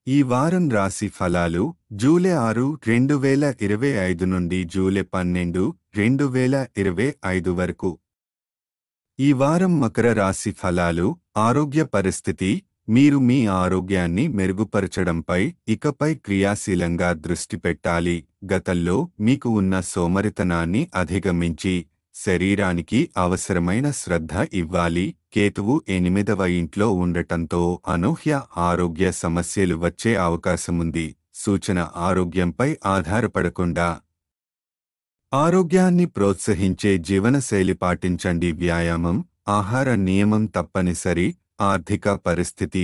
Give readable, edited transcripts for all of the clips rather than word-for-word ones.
ఈ వారం రాశి ఫలాలు జూలై 6, 2025 నుండి జూలై 12, 2025 వరకు. ఈ వారం మకర రాశి ఫలాలు. ఆరోగ్య పరిస్థితి. మీరు మీ ఆరోగ్యాన్ని మెరుగుపరచడంపై ఇకపై క్రియాశీలంగా దృష్టి పెట్టాలి. గతంలో మీకు ఉన్న సోమరితనాన్ని అధిగమించి శరీరానికి అవసరమైన శ్రద్ధ ఇవ్వాలి. కేతువు 8వ ఇంట్లో ఉండటంతో అనూహ్య ఆరోగ్య సమస్యలు వచ్చే అవకాశముంది. సూచన: ఆరోగ్యంపై ఆధారపడకుండా ఆరోగ్యాన్ని ప్రోత్సహించే జీవనశైలి పాటించండి. వ్యాయామం, ఆహార నియమం తప్పనిసరి. ఆర్థిక పరిస్థితి.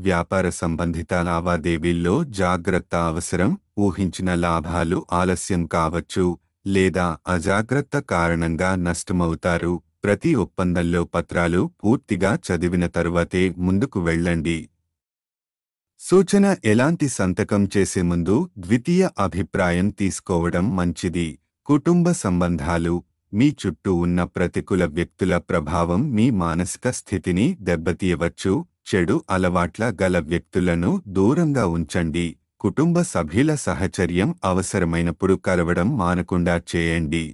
వ్యాపార సంబంధిత లావాదేవీల్లో జాగ్రత్త అవసరం. ఊహించిన లాభాలు ఆలస్యం కావచ్చు లేదా అజాగ్రత్త కారణంగా నష్టమవుతారు. ప్రతి ఒప్పందంలో పత్రాలు పూర్తిగా చదివిన తరువాతే ముందుకు వెళ్ళండి. సూచన: ఎలాంటి సంతకం చేసే ముందు ద్వితీయ అభిప్రాయం తీసుకోవడం మంచిది. కుటుంబ సంబంధాలు. మీ చుట్టూ ఉన్న ప్రతికూల వ్యక్తుల ప్రభావం మీ మానసిక స్థితిని దెబ్బతీయవచ్చు. చెడు అలవాట్ల గల వ్యక్తులను దూరంగా ఉంచండి. కుటుంబ సభ్యుల సహచర్యం అవసరమైనప్పుడు కలవడం మానకుండా చేయండి.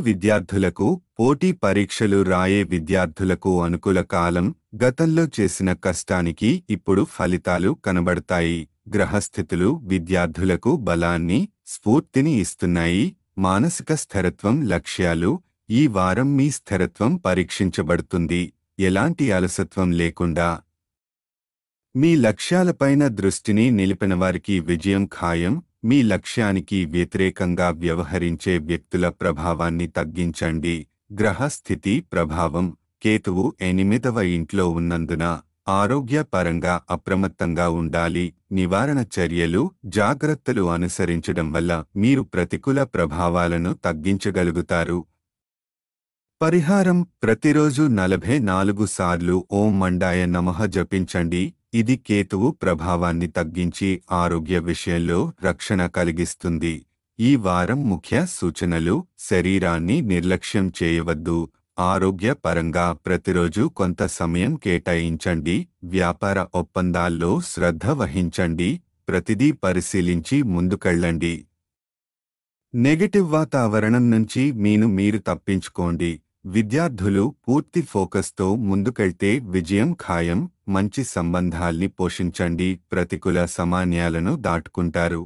విద్యార్థులకు. పోటీ పరీక్షలు రాయే విద్యార్థులకు అనుకూల కాలం. గతంలో చేసిన కష్టానికి ఇప్పుడు ఫలితాలు కనబడతాయి. గ్రహస్థితులు విద్యార్థులకు బలాన్ని, స్ఫూర్తిని ఇస్తున్నాయి. మానసిక స్థిరత్వం. లక్ష్యాలు. ఈ వారం మీ స్థిరత్వం పరీక్షించబడుతుంది. ఎలాంటి అలసత్వం లేకుండా మీ లక్ష్యాలపైన దృష్టిని నిలిపినవారికి విజయం ఖాయం. మీ లక్ష్యానికి వ్యతిరేకంగా వ్యవహరించే వ్యక్తుల ప్రభావాన్ని తగ్గించండి. గ్రహస్థితి ప్రభావం. కేతువు 8వ ఇంట్లో ఉన్నందున ఆరోగ్యపరంగా అప్రమత్తంగా ఉండాలి. నివారణ చర్యలు, జాగ్రత్తలు అనుసరించడం వల్ల మీరు ప్రతికూల ప్రభావాలను తగ్గించగలుగుతారు. పరిహారం: ప్రతిరోజు 44 సార్లు ఓం మండాయ నమః జపించండి. ఇది కేతువు ప్రభావాన్ని తగ్గించి ఆరోగ్య విషయంలో రక్షణ కలిగిస్తుంది. ఈ వారం ముఖ్య సూచనలు: శరీరాన్ని నిర్లక్ష్యం చేయవద్దు. ఆరోగ్య పరంగా ప్రతిరోజు కొంత సమయం కేటాయించండి. వ్యాపార ఒప్పందాల్లో శ్రద్ధ వహించండి. ప్రతిదీ పరిశీలించి ముందుకెళ్ళండి. నెగటివ్ వాతావరణం నుంచి మీరు తప్పించుకోండి. విద్యార్థులు పూర్తి ఫోకస్తో ముందుకెళ్తే విజయం ఖాయం. మంచి సంబంధాల్ని పోషించండి. ప్రతికూల సామాన్యాలను దాటుకుంటారు.